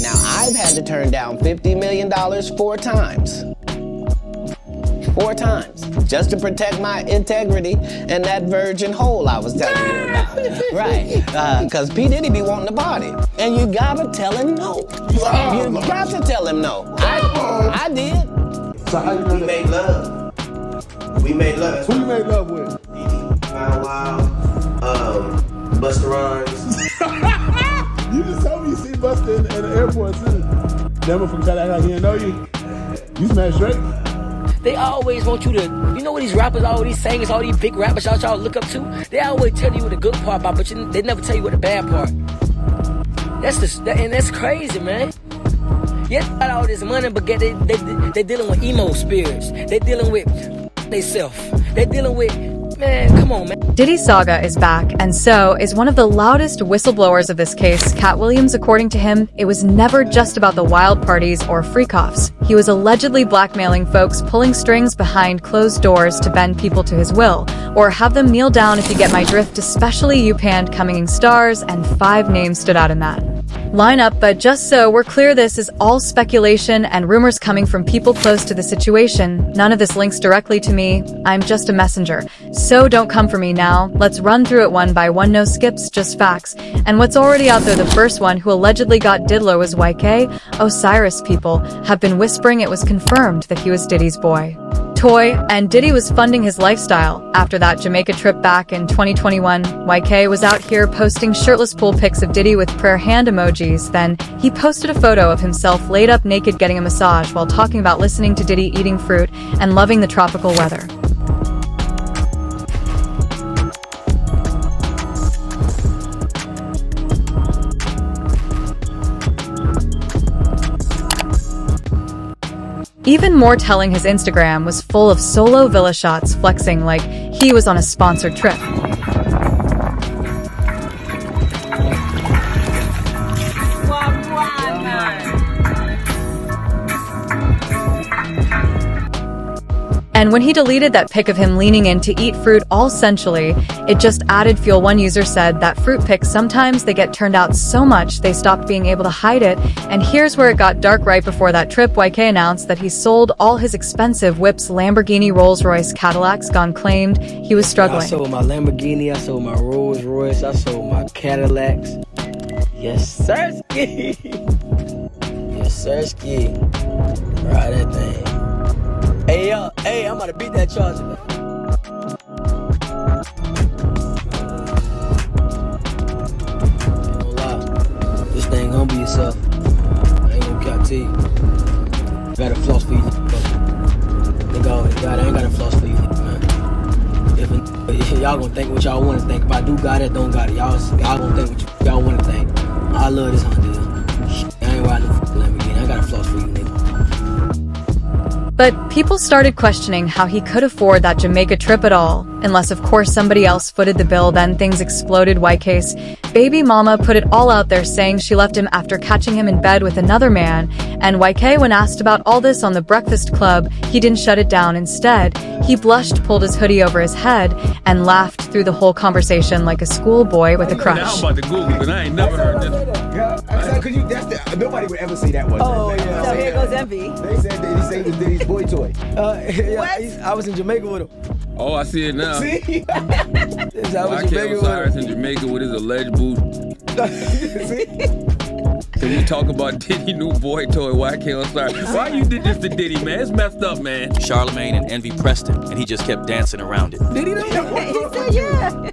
Now, I've had to turn down $50 million 4 times. 4 times. Just to protect my integrity and that virgin hole I was telling you about. Right. Because P. Diddy be wanting to party. And you gotta tell him no. You got to tell him no. I did. So how you know We made love. We made love. Who you made love with? Diddy, Bow Wow, Busta Rhymes. You just told me you see Busta in the airport too. Never from Katt, he didn't know you. You smashed Drake? They always want you to, you know what these rappers, all these singers, all these big rappers y'all look up to? They always tell you what the good part about, but they never tell you what the bad part. And that's crazy, man. Yeah, they got all this money, but they dealing with emo spirits. They dealing with they self. They dealing with, man, come on, man. Diddy's saga is back, and so is one of the loudest whistleblowers of this case, Katt Williams. According to him, it was never just about the wild parties or freak-offs. He was allegedly blackmailing folks, pulling strings behind closed doors to bend people to his will, or have them kneel down if you get my drift, especially you panned coming stars, and 5 names stood out in that lineup. But just so we're clear, this is all speculation and rumors coming from people close to the situation. None of this links directly to me. I'm just a messenger. So don't come for me now. Let's run through it one by one, no skips, just facts. And what's already out there, the first one who allegedly got Didlo was YK. Osiris people have been whispering it was confirmed that he was Diddy's boy toy, and Diddy was funding his lifestyle. After that Jamaica trip back in 2021, YK was out here posting shirtless pool pics of Diddy with prayer hand emojis. Then he posted a photo of himself laid up naked getting a massage while talking about listening to Diddy eating fruit and loving the tropical weather. Even more telling, his Instagram was full of solo villa shots, flexing like he was on a sponsored trip. And when he deleted that pic of him leaning in to eat fruit, all sensually, it just added fuel. One user said that fruit pics, sometimes they get turned out so much they stopped being able to hide it. And here's where it got dark. Right before that trip, YK announced that he sold all his expensive whips, Lamborghini, Rolls-Royce, Cadillacs, gone, claimed he was struggling. I sold my Lamborghini, I sold my Rolls-Royce, I sold my Cadillacs. Yes, sir, ski. Yes, sir, ski. Ride that thing. Hey, I'm about to beat that charger, man. Ain't gonna lie. This thing gonna be yourself. I ain't gonna cap to you. Got a floss for you, I ain't got a floss for you, man. If y'all gonna think what y'all wanna think. If I do got it, don't got it. Y'all gonna think what y'all wanna think. I love this Honda. I ain't riding no Lamborghini. I got a floss for you, nigga. But people started questioning how he could afford that Jamaica trip at all, unless of course somebody else footed the bill. Then things exploded. YK's baby mama put it all out there, saying she left him after catching him in bed with another man. And YK, when asked about all this on the Breakfast Club, he didn't shut it down. Instead, he blushed, pulled his hoodie over his head, and laughed through the whole conversation like a schoolboy with a crush. Now I'm about to Google because I ain't never heard this. Yeah, nobody would ever say that one. Oh, yeah. So here goes Envy. They said that he saved his Diddy's boy toy. I was in Jamaica with him. Oh, I see it now. See? YK Osiris in Jamaica with his alleged boo. Can we talk about Diddy new boy toy, YK Osiris? Why you did this to Diddy, man? It's messed up, man. Charlamagne and Envy pressed him, and he just kept dancing around it. Did he know? He said yeah.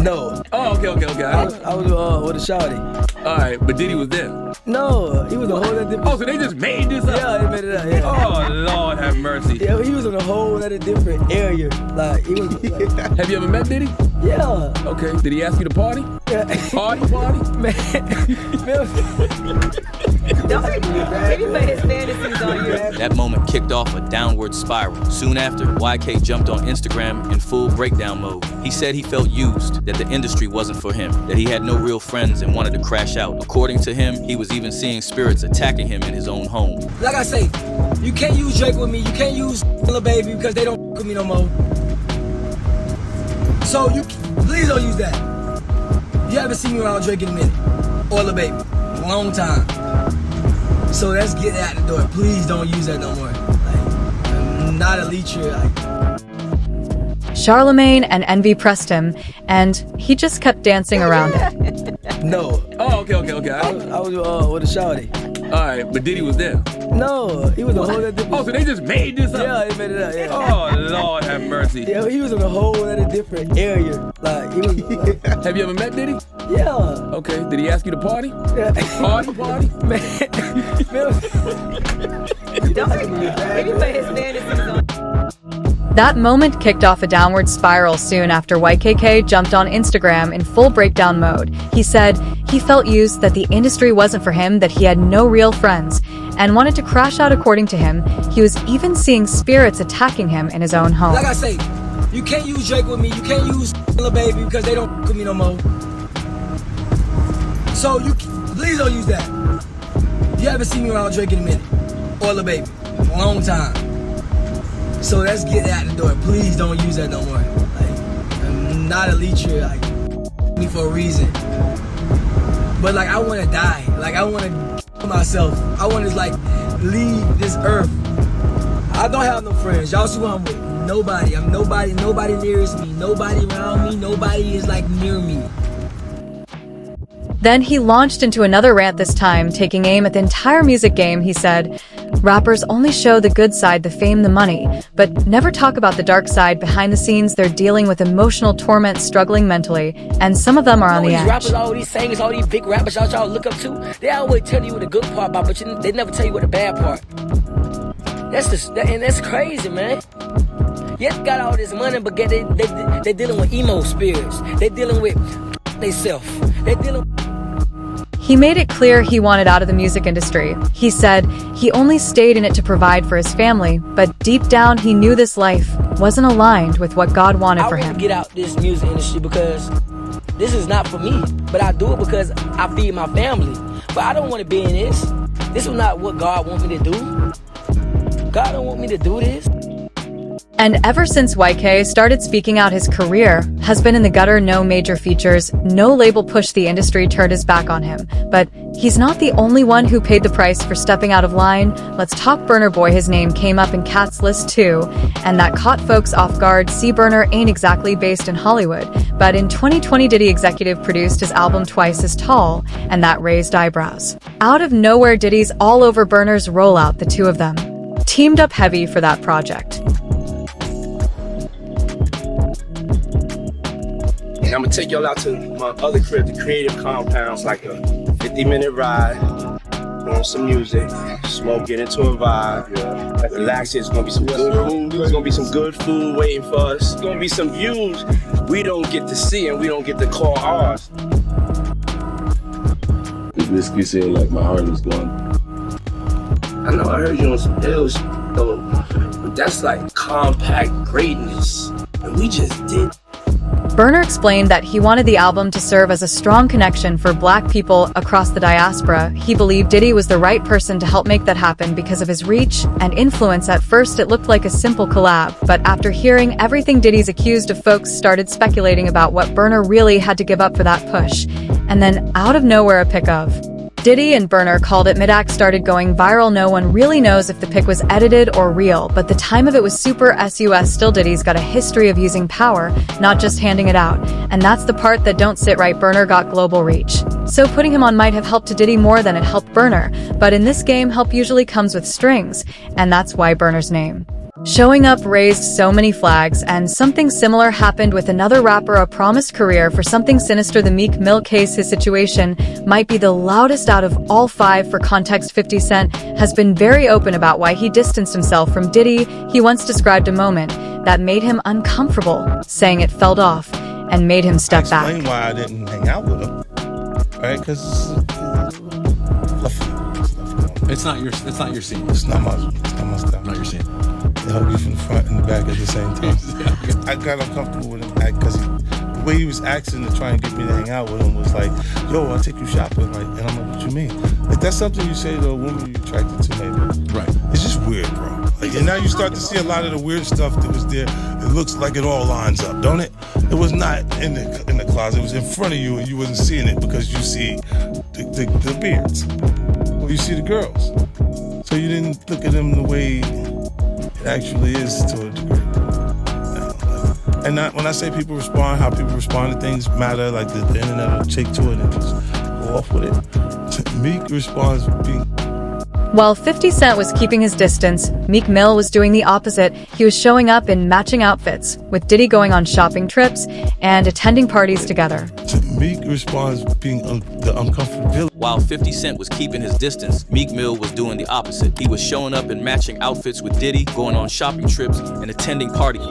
No. Oh, okay. I was with a shawty. All right, but Diddy was there. No, he was a whole other different. Oh, so they just made this up? Yeah, they made it up. Yeah. Oh, Lord have mercy. Yeah, he was in a whole other different area. Like he was. Have you ever met Diddy? Yeah. Okay. Did he ask you to party? Yeah. Party? Don't maybe put his fantasies on you. That moment kicked off a downward spiral. Soon after, YK jumped on Instagram in full breakdown mode. He said he felt used, that the industry wasn't for him, that he had no real friends and wanted to crash out. According to him, he was even seeing spirits attacking him in his own home. Like I say, you can't use Drake with me, you can't use Lil Baby because they don't with me no more. So you please don't use that. You haven't seen me around Drake in a minute. Or Lil Baby. A long time. So let's get that out the door. Please don't use that no more. Like, I'm not a leecher. Charlemagne and Envy pressed him, and he just kept dancing around it. No. Oh, okay. I was with a shawty. All right, but Diddy was there. No, he was a whole other different. Oh, so they just made this up? Yeah, they made it up. Yeah. Oh, Lord have mercy. Yeah, he was in a whole other different area. Like he was. Have you ever met Diddy? Yeah. Okay. Did he ask you to party? Yeah. Party? Man. Maybe put his fantasies on. That moment kicked off a downward spiral soon after YKK jumped on Instagram in full breakdown mode. He said he felt used, that the industry wasn't for him, that he had no real friends, and wanted to crash out. According to him, he was even seeing spirits attacking him in his own home. Like I say, you can't use Drake with me, you can't use Lil Baby because they don't with me no more. So please don't use that. You haven't seen me around Drake in a minute, or Lil Baby, a long time. So let's get that out the door. Please don't use that no more. Like, I'm not a leecher. Like, me for a reason. But like, I want to die. Like, I want to kill myself. I want to like leave this earth. I don't have no friends. Y'all see who I'm with? Nobody. I'm nobody. Nobody nearest me. Nobody around me. Nobody is like near me. Then he launched into another rant, this time taking aim at the entire music game. He said, "Rappers only show the good side, the fame, the money, but never talk about the dark side. Behind the scenes, they're dealing with emotional torment, struggling mentally, and some of them are on the edge." Rappers, all these singers, all these big rappers y'all look up to, they always tell you what the good part about, but they never tell you what the bad part. That's crazy, man. Yeah, they got all this money, but they dealing with emo spirits. They dealing with they self. They dealing. He made it clear he wanted out of the music industry. He said he only stayed in it to provide for his family, but deep down he knew this life wasn't aligned with what God wanted for him. I want to get out this music industry because this is not for me, but I do it because I feed my family. But I don't want to be in this. This is not what God wants me to do. God don't want me to do this. And ever since YK started speaking out, his career has been in the gutter. No major features, no label push. The industry turned his back on him. But he's not the only one who paid the price for stepping out of line. Let's talk Burna Boy. His name came up in Katt's list too, and that caught folks off guard. See, Burna ain't exactly based in Hollywood, but in 2020 Diddy executive produced his album Twice as Tall, and that raised eyebrows. Out of nowhere, Diddy's all over Burna's rollout. The two of them teamed up heavy for that project. And I'm gonna take y'all out to my other crib, the Creative Compounds, like a 50-minute ride, on some music, smoke, get into a vibe, relax. It's gonna be some good food. There's gonna be some good food waiting for us. It's gonna be some views we don't get to see and we don't get to call ours. This whiskey seemed like my heart was going. I know I heard you on some ill shit, though, but that's like compact greatness, and we just did. Burna explained that he wanted the album to serve as a strong connection for Black people across the diaspora. He believed Diddy was the right person to help make that happen because of his reach and influence. At first it looked like a simple collab, but after hearing everything Diddy's accused of, folks started speculating about what Burna really had to give up for that push. And then, out of nowhere, a pic of Diddy and Burna called it mid-act started going viral. No one really knows if the pic was edited or real, but the time of it was super sus. Still, Diddy's got a history of using power, not just handing it out, and that's the part that don't sit right. Burna got global reach, so putting him on might have helped to Diddy more than it helped Burna. But in this game, help usually comes with strings, and that's why Burna's name showing up raised so many flags. And something similar happened with another rapper, a promised career for something sinister. The Meek Mill case. His situation might be the loudest out of all five. For context, 50 Cent has been very open about why he distanced himself from Diddy. He once described a moment that made him uncomfortable, saying it felt off and made him step back. Explain why I didn't hang out with him, right? Because it's not your scene. It's not my stuff. Not your scene. They hug you from the front and the back at the same time. I got uncomfortable with him because the way he was asking to try and get me to hang out with him was like, "Yo, I'll take you shopping." Like, and I'm like, "What you mean?" Like, that's something you say to a woman you're attracted to, maybe. Right. It's just weird, bro. Like, and now you start to see a lot of the weird stuff that was there. It looks like it all lines up, don't it? It was not in the closet. It was in front of you, and you wasn't seeing it because you see the beards. you see the girls. So you didn't look at them the way it actually is to a degree. And when I say people respond, how people respond to things matter, like the internet will take to it and just go off with it. Meek responds being... While 50 Cent was keeping his distance, Meek Mill was doing the opposite. He was showing up in matching outfits, with Diddy going on shopping trips and attending parties together. Meek responds being the uncomfortability. While 50 Cent was keeping his distance, Meek Mill was doing the opposite. He was showing up in matching outfits with Diddy, going on shopping trips, and attending parties.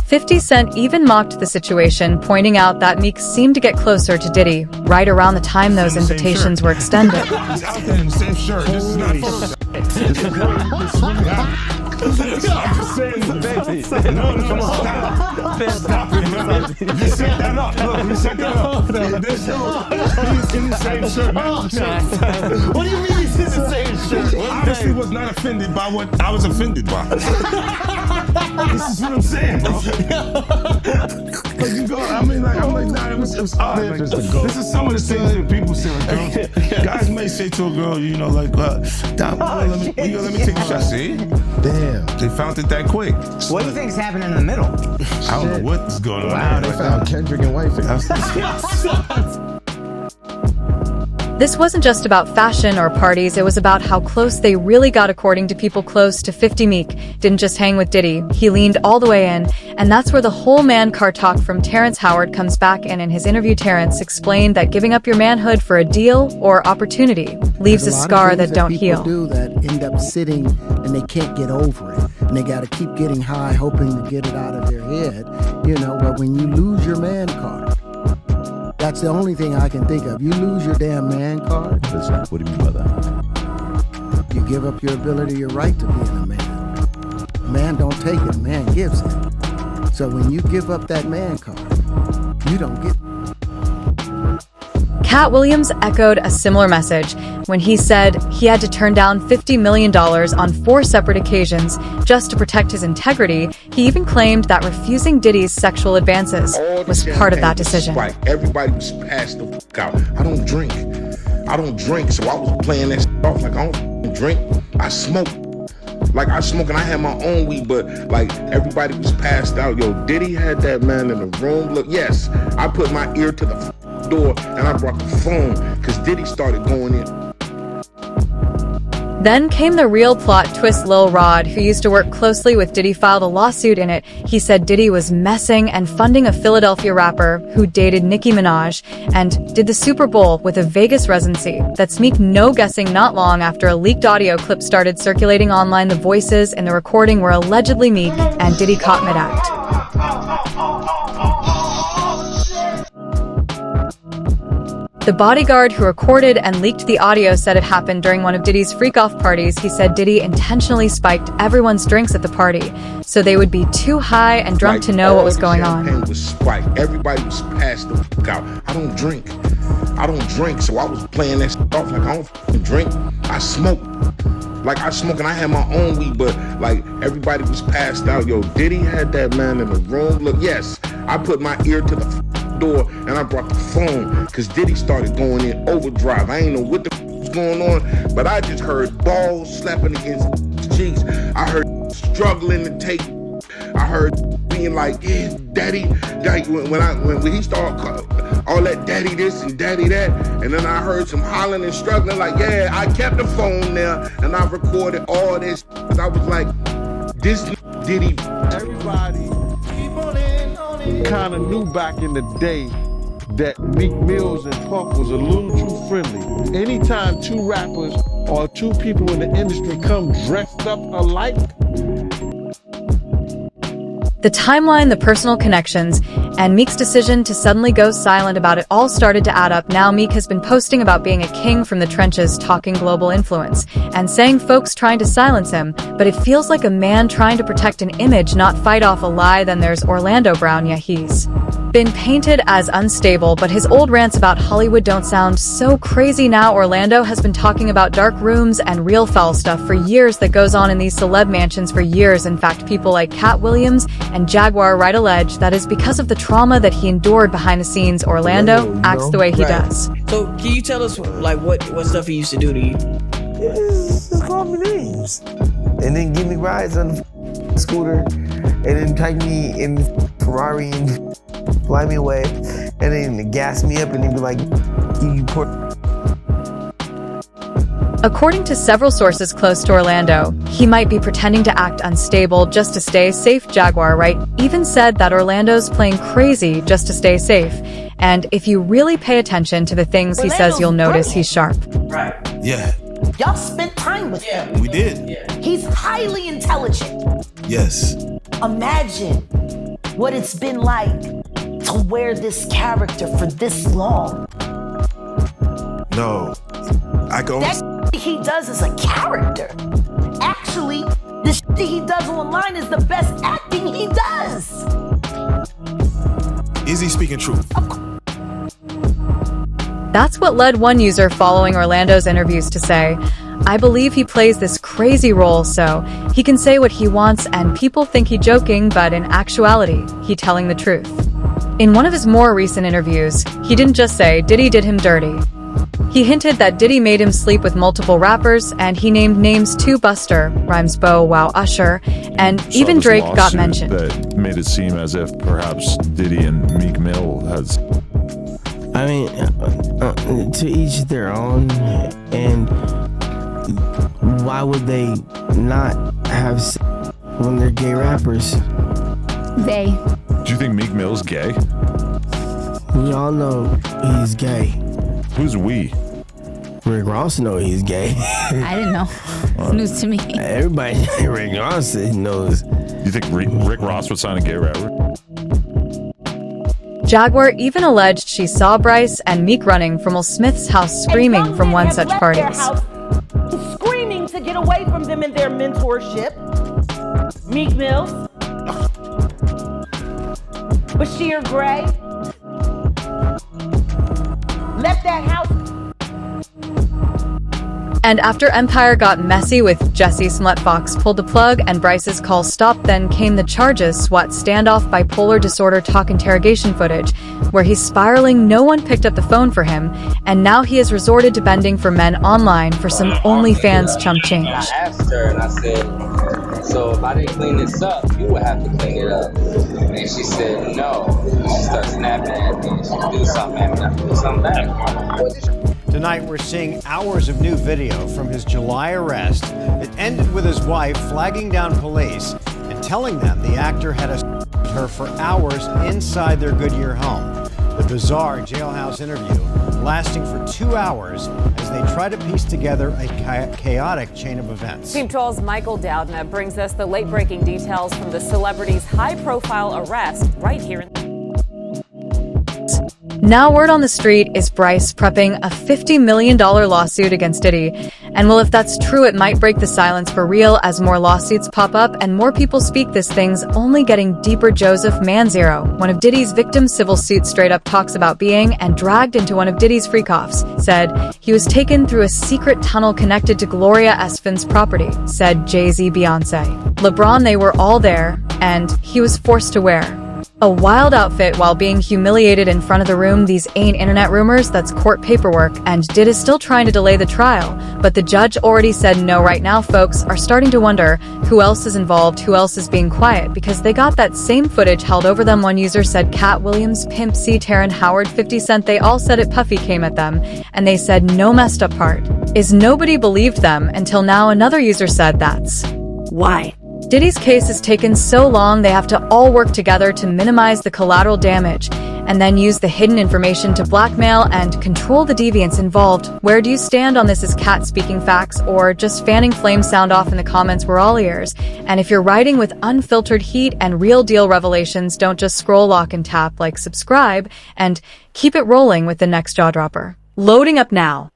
50 Cent even mocked the situation, pointing out that Meek seemed to get closer to Diddy right around the time those invitations were extended. He's out there in the same shirt. This is not I'm just saying, baby. No, come on. Stop it. You set that up. Look, you set that up. He's in the same shirt. What do you mean he's in the same shirt? I honestly was not offended by what I was offended by. This is what I'm saying, bro. You go, I'm like, nah, it was odd. Like, this is some of the things that people say. Like, girls, guys may say to a girl, you know, like, let me take a shot. See? Damn. They found it that quick. What do you think's happening in the middle? I don't know what's going on. Wow, they found Kendrick and White. This wasn't just about fashion or parties, it was about how close they really got. According to people close to 50, Meek didn't just hang with Diddy, he leaned all the way in, and that's where the whole man car talk from Terrence Howard comes back in his interview. Terrence explained that giving up your manhood for a deal or opportunity leaves a scar that don't heal. People do that end up sitting and they can't get over it, and they got to keep getting high hoping to get it out of their head, you know. But when you lose your man card, that's the only thing I can think of. You lose your damn man card. What do you mean by that? You give up your ability, your right to being a man. Man don't take it, man gives it. So when you give up that man card, you don't get. Katt Williams echoed a similar message when he said he had to turn down $50 million on 4 separate occasions just to protect his integrity. He even claimed that refusing Diddy's sexual advances was part of that decision. Right. Everybody was passed the fuck out. I don't drink, so I was playing that off like I don't drink. I smoke. Like I smoke and I had my own weed, but like everybody was passed out. Yo, Diddy had that man in the room. Look, yes, I put my ear to the door and I brought the phone because Diddy started going in. Then came the real plot twist. Lil Rod, who used to work closely with Diddy, filed a lawsuit. In it, he said Diddy was messing and funding a Philadelphia rapper who dated Nicki Minaj and did the Super Bowl with a Vegas residency. That's Meek no guessing. Not long after a leaked audio clip started circulating online, the voices in the recording were allegedly Meek and Diddy caught mid-act. The bodyguard who recorded and leaked the audio said it happened during one of Diddy's freak-off parties. He said Diddy intentionally spiked everyone's drinks at the party so they would be too high and drunk to know what was going on. Champagne was spiked. Everybody was passed the fuck out. I don't drink, so I was playing that off like I don't drink. I smoke. Like I smoke and I had my own weed, but like everybody was passed out. Yo, Diddy had that man in the room. Look, yes, I put my ear to the door and I brought the phone because Diddy started going in overdrive. I ain't know what the was going on, but I just heard balls slapping against cheeks. I heard struggling to take. I heard being like, yeah, daddy. When he started all that daddy this and daddy that, and then I heard some hollering and struggling like, yeah, I kept the phone there and I recorded all this. Cause I was like, this Diddy. Everybody kind of knew back in the day that Meek Mills and Puff was a little too friendly. Anytime two rappers or two people in the industry come dressed up alike. The timeline, the personal connections, and Meek's decision to suddenly go silent about it all started to add up. Now Meek has been posting about being a king from the trenches, talking global influence, and saying folks trying to silence him, but it feels like a man trying to protect an image, not fight off a lie. Then there's Orlando Brown. Yeah, he's been painted as unstable, but his old rants about Hollywood don't sound so crazy now. Orlando has been talking about dark rooms and real foul stuff for years that goes on in these celeb mansions for years. In fact, people like Katt Williams and Jaguar Wright allege that is because of the trauma that he endured behind the scenes, Orlando acts the way he does. So can you tell us like what stuff he used to do to you? Just call me names. And then give me rides on the scooter. And then take me in the Ferrari and fly me away. And then gas me up and then be like, you poor. According to several sources close to Orlando, he might be pretending to act unstable just to stay safe. Jaguar Wright even said that Orlando's playing crazy just to stay safe. And if you really pay attention to the things he says, you'll notice he's sharp. Right. Yeah. Y'all spent time with him. We did. He's highly intelligent. Yes. Imagine what it's been like to wear this character for this long. No. I go. That he does is a character. Actually, the shit he does online is the best acting he does. Is he speaking truth? That's what led one user following Orlando's interviews to say, "I believe he plays this crazy role so he can say what he wants and people think he joking, but in actuality, he telling the truth." In one of his more recent interviews, he didn't just say Diddy did him dirty. He hinted that Diddy made him sleep with multiple rappers, and he named names to Buster, Rhymes Bow Wow Usher, and even Drake got mentioned. That made it seem as if perhaps Diddy and Meek Mill has. I mean, to each their own, and why would they not have sex when they're gay rappers? They. Do you think Meek Mill's gay? We all know he's gay. Who's we? Rick Ross knows he's gay. I didn't know. It's news to me. Everybody, Rick Ross knows. You think Rick Ross would sign a gay rapper? Jaguar even alleged she saw Bryce and Meek running from Will Smith's house screaming from one such parties. Screaming to get away from them in their mentorship. Meek Mills. Bryshere Gray. Left that house. And after Empire got messy with Jesse Smollett, Fox pulled the plug and Bryce's call stopped. Then came the charges: SWAT standoff, bipolar disorder talk interrogation footage, where he's spiraling. No one picked up the phone for him, and now he has resorted to bending for men online for some OnlyFans chump change. I asked her and I said, so if I didn't clean this up, you would have to clean it up. And she said no. She started snapping at me. She would do something at me. I would do something back. Tonight, we're seeing hours of new video from his July arrest. It ended with his wife flagging down police and telling them the actor had assaulted her for hours inside their Goodyear home. The bizarre jailhouse interview lasting for 2 hours as they try to piece together a chaotic chain of events. Team 12's Michael Doudna brings us the late-breaking details from the celebrity's high-profile arrest right here in... Now word on the street is Bryce prepping a $50 million lawsuit against Diddy. And well, if that's true, it might break the silence for real as more lawsuits pop up and more people speak. This thing's only getting deeper. Joseph Manzero, one of Diddy's victims' civil suit, straight up talks about being and dragged into one of Diddy's freak-offs. Said he was taken through a secret tunnel connected to Gloria Estefan's property. Said Jay-Z, Beyonce, LeBron, they were all there, and he was forced to wear a wild outfit while being humiliated in front of the room. These ain't internet rumors, that's court paperwork, and Diddy is still trying to delay the trial. But the judge already said no. Right now, folks are starting to wonder who else is involved, who else is being quiet, because they got that same footage held over them. One user said Katt Williams, Pimp C, Taryn Howard, 50 Cent, they all said it. Puffy came at them, and they said no. Messed up part is nobody believed them until now. Another user said that's why Diddy's case has taken so long. They have to all work together to minimize the collateral damage and then use the hidden information to blackmail and control the deviants involved. Where do you stand on this? Is Katt speaking facts or just fanning flames? Sound off in the comments. We're all ears. And if you're writing with unfiltered heat and real deal revelations, don't just scroll, lock and tap, like, subscribe, and keep it rolling with the next jaw dropper. Loading up now.